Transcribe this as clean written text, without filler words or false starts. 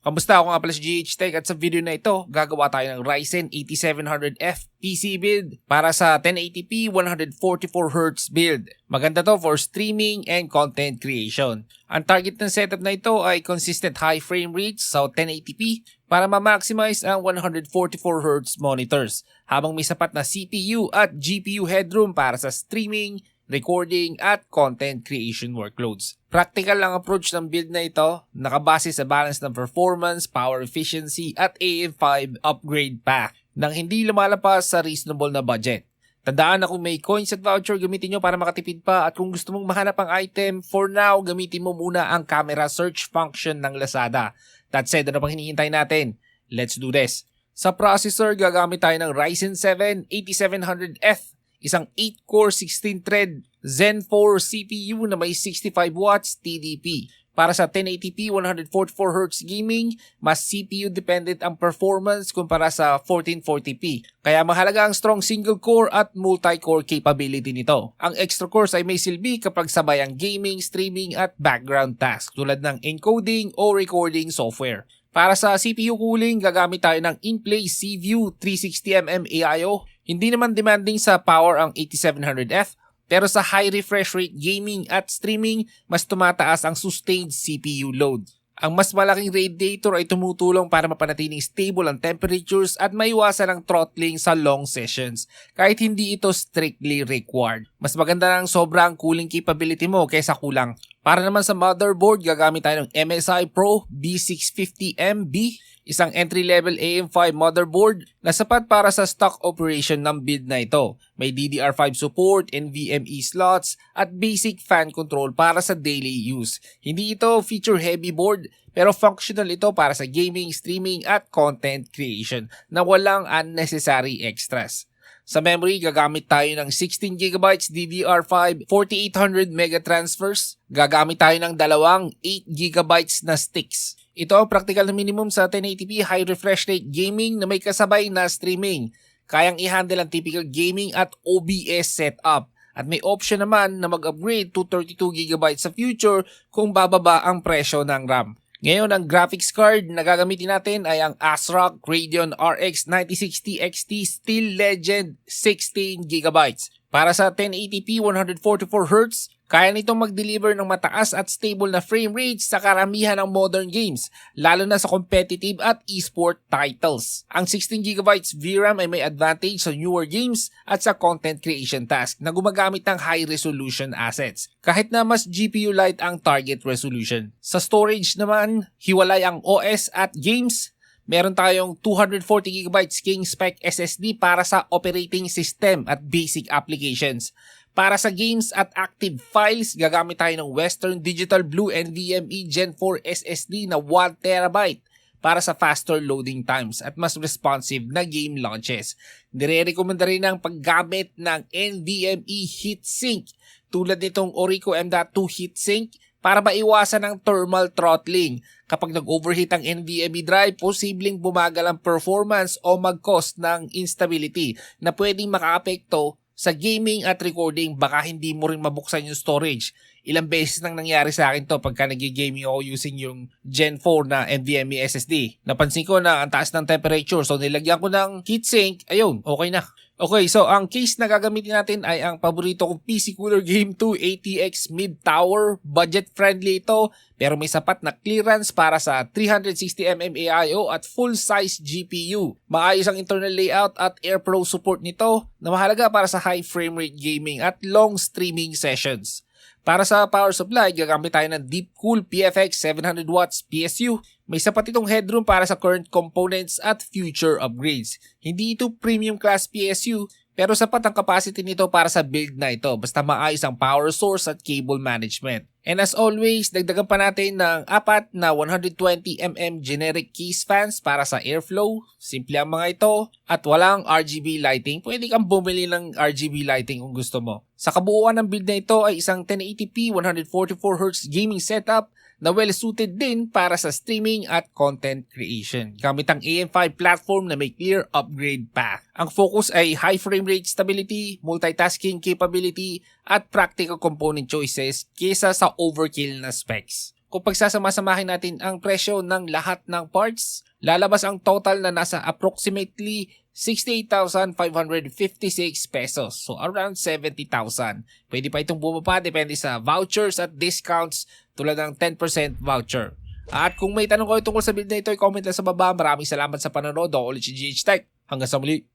Kamusta? Ako nga pala si GH Tech at sa video na ito, gagawa tayo ng Ryzen 8700F PC build para sa 1080p 144Hz build. Maganda to for streaming and content creation. Ang target ng setup na ito ay consistent high frame rates sa 1080p para ma-maximize ang 144Hz monitors habang may sapat na CPU at GPU headroom para sa streaming, recording at content creation workloads. Practical ang approach ng build na ito, nakabase sa balance ng performance, power efficiency at AM5 upgrade pack nang hindi lumalapas sa reasonable na budget. Tandaan na kung may coins at voucher, gamitin nyo para makatipid pa at kung gusto mong mahanap ang item, for now, gamitin mo muna ang camera search function ng Lazada. That said, ano pang hinihintay natin? Let's do this. Sa processor, gagamit tayo ng Ryzen 7 8700F. Isang 8-core 16-thread Gen4 CPU na may 65 watts TDP. Para sa 1080p 144Hz gaming, mas CPU dependent ang performance kumpara sa 1440p. Kaya mahalaga ang strong single-core at multi-core capability nito. Ang extra cores ay may silbi kapag sabay ang gaming, streaming at background tasks tulad ng encoding o recording software. Para sa CPU cooling, gagamit tayo ng in-place CView 360mm AIO. Hindi naman demanding sa power ang 8700F, pero sa high refresh rate gaming at streaming, mas tumataas ang sustained CPU load. Ang mas malaking radiator ay tumutulong para mapanatiling stable ang temperatures at maiwasan ang throttling sa long sessions, kahit hindi ito strictly required. Mas maganda ng sobrang cooling capability mo kaysa kulang. Para naman sa motherboard, gagamit tayo ng MSI Pro B650MB, isang entry-level AM5 motherboard na sapat para sa stock operation ng build na ito. May DDR5 support, NVMe slots, at basic fan control para sa daily use. Hindi ito feature-heavy board, pero functional ito para sa gaming, streaming, at content creation na walang unnecessary extras. Sa memory, gagamit tayo ng 16GB DDR5 4800 megatransfers. Gagamit tayo ng dalawang 8GB na sticks. Ito ang practical na minimum sa 1080p high refresh rate gaming na may kasabay na streaming. Kayang i-handle ang typical gaming at OBS setup. At may option naman na mag-upgrade to 32GB sa future kung bababa ang presyo ng RAM. Ngayon, ang graphics card na gagamitin natin ay ang ASRock Radeon RX 9060 XT Steel Legend 16GB. Para sa 1080p 144Hz, kaya nitong mag-deliver ng mataas at stable na frame rates sa karamihan ng modern games, lalo na sa competitive at esport titles. Ang 16GB VRAM ay may advantage sa newer games at sa content creation task na gumagamit ng high-resolution assets, kahit na mas GPU light ang target resolution. Sa storage naman, hiwalay ang OS at games. Meron tayong 240GB King Spec SSD para sa operating system at basic applications. Para sa games at active files, gagamit tayo ng Western Digital Blue NVMe Gen4 SSD na 1TB para sa faster loading times at mas responsive na game launches. Nire-recommenda rin ang paggamit ng NVMe heatsink tulad nitong Orico M.2 heatsink para maiwasan ang thermal throttling. Kapag nag-overheat ang NVMe drive, posibleng bumagal ang performance o mag-cause ng instability na pwedeng makaapekto sa gaming at recording. Baka hindi mo rin mabuksan yung storage. Ilang beses nang nangyari sa akin to pagka nag-gaming ako using yung Gen4 na NVMe SSD. Napansin ko na ang taas ng temperature, so nilagyan ko ng heatsink, ayun, okay na. Okay, so ang case na gagamitin natin ay ang paborito kong PC Cooler Game 2 ATX Mid-Tower. Budget-friendly ito, pero may sapat na clearance para sa 360mm AIO at full-size GPU. Maayos ang internal layout at airflow support nito na mahalaga para sa high frame rate gaming at long streaming sessions. Para sa power supply, gagamit tayo ng Deepcool PFX 700W PSU. May sapat itong headroom para sa current components at future upgrades. Hindi ito premium class PSU, pero sapat ang capacity nito para sa build na ito basta maayos ang power source at cable management. And as always, dagdagan pa natin ng apat na 120mm generic case fans para sa airflow. Simple ang mga ito at walang RGB lighting. Pwede kang bumili ng RGB lighting kung gusto mo. Sa kabuuan ng build na ito ay isang 1080p 144Hz gaming setup na well-suited din para sa streaming at content creation. Gamit ang AM5 platform na may clear upgrade path. Ang focus ay high frame rate stability, multitasking capability, at practical component choices kesa sa overkill na specs. Kung pagsasama-samahin natin ang presyo ng lahat ng parts, lalabas ang total na nasa approximately 68,556 pesos. So around 70,000. Pwede pa itong bumaba depende sa vouchers at discounts tulad ng 10% voucher. At kung may tanong kayo tungkol sa build na ito, i-comment lang sa baba. Maraming salamat sa panonood. Ako ulit si GH Tech. Hanggang sa muli.